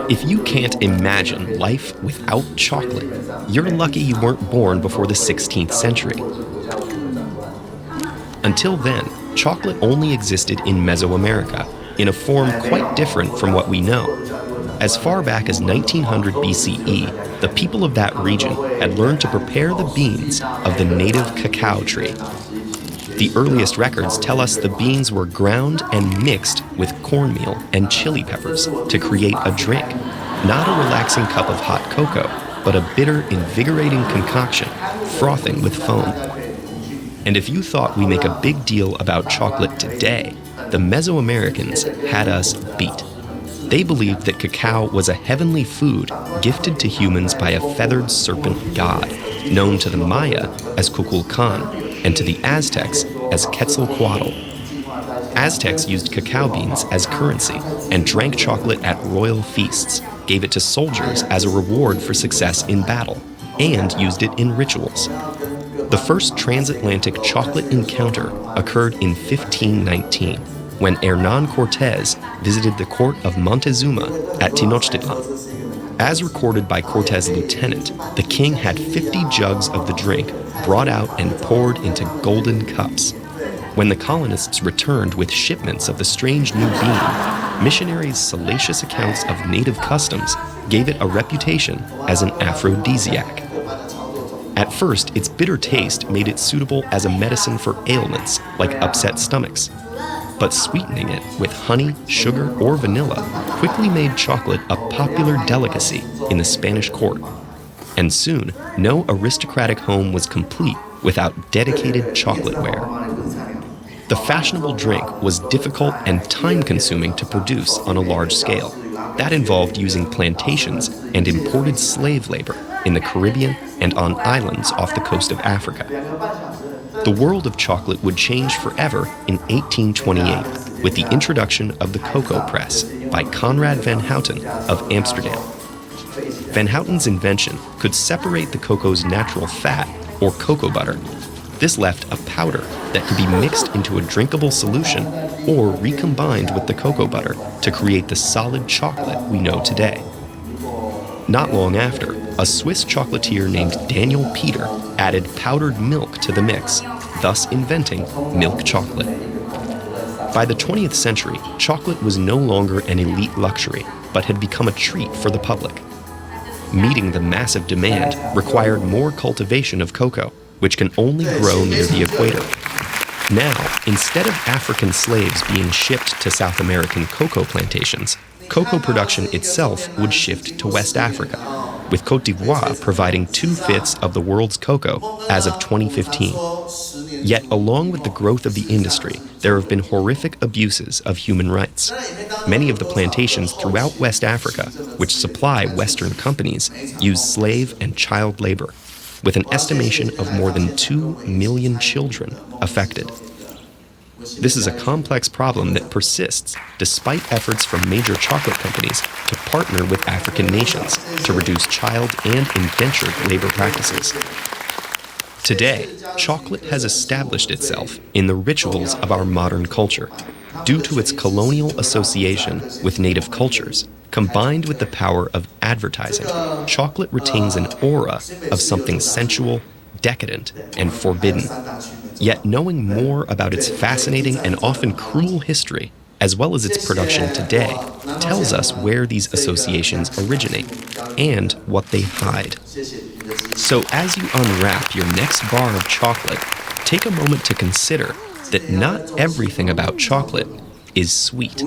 If you can't imagine life without chocolate, you're lucky you weren't born before the 16th century. Until then, chocolate only existed in Mesoamerica, in a form quite different from what we know. As far back as 1900 BCE, the people of that region had learned to prepare the beans of the native cacao tree. The earliest records tell us the beans were ground and mixed with cornmeal and chili peppers to create a drink, not a relaxing cup of hot cocoa, but a bitter, invigorating concoction, frothing with foam. And if you thought we make a big deal about chocolate today, the Mesoamericans had us beat. They believed that cacao was a heavenly food gifted to humans by a feathered serpent god, known to the Maya as Kukulkan, and to the Aztecs as Quetzalcoatl. Aztecs used cacao beans as currency and drank chocolate at royal feasts, gave it to soldiers as a reward for success in battle, and used it in rituals. The first transatlantic chocolate encounter occurred in 1519, when Hernán Cortés visited the court of Montezuma at Tenochtitlan. As recorded by Cortés' lieutenant, the king had 50 jugs of the drink brought out and poured into golden cups. When the colonists returned with shipments of the strange new bean, missionaries' salacious accounts of native customs gave it a reputation as an aphrodisiac. At first, its bitter taste made it suitable as a medicine for ailments like upset stomachs. But sweetening it with honey, sugar, or vanilla quickly made chocolate a popular delicacy in the Spanish court. And soon, no aristocratic home was complete without dedicated chocolateware. The fashionable drink was difficult and time-consuming to produce on a large scale. That involved using plantations and imported slave labor in the Caribbean and on islands off the coast of Africa. The world of chocolate would change forever in 1828 with the introduction of the cocoa press by Conrad van Houten of Amsterdam. Van Houten's invention could separate the cocoa's natural fat, or cocoa butter. This left a powder that could be mixed into a drinkable solution or recombined with the cocoa butter to create the solid chocolate we know today. Not long after, a Swiss chocolatier named Daniel Peter added powdered milk to the mix, thus inventing milk chocolate. By the 20th century, chocolate was no longer an elite luxury, but had become a treat for the public. Meeting the massive demand required more cultivation of cocoa, which can only grow near the equator. Now, instead of African slaves being shipped to South American cocoa plantations, cocoa production itself would shift to West Africa, with Côte d'Ivoire providing 2/5 of the world's cocoa as of 2015. Yet, along with the growth of the industry, there have been horrific abuses of human rights. Many of the plantations throughout West Africa, which supply Western companies, use slave and child labor, with an estimation of more than 2 million children affected. This is a complex problem that persists despite efforts from major chocolate companies to partner with African nations to reduce child and indentured labor practices. Today, chocolate has established itself in the rituals of our modern culture due to its colonial association with native cultures. Combined with the power of advertising, chocolate retains an aura of something sensual, decadent, and forbidden. Yet knowing more about its fascinating and often cruel history, as well as its production today, tells us where these associations originate and what they hide. So as you unwrap your next bar of chocolate, take a moment to consider that not everything about chocolate is sweet.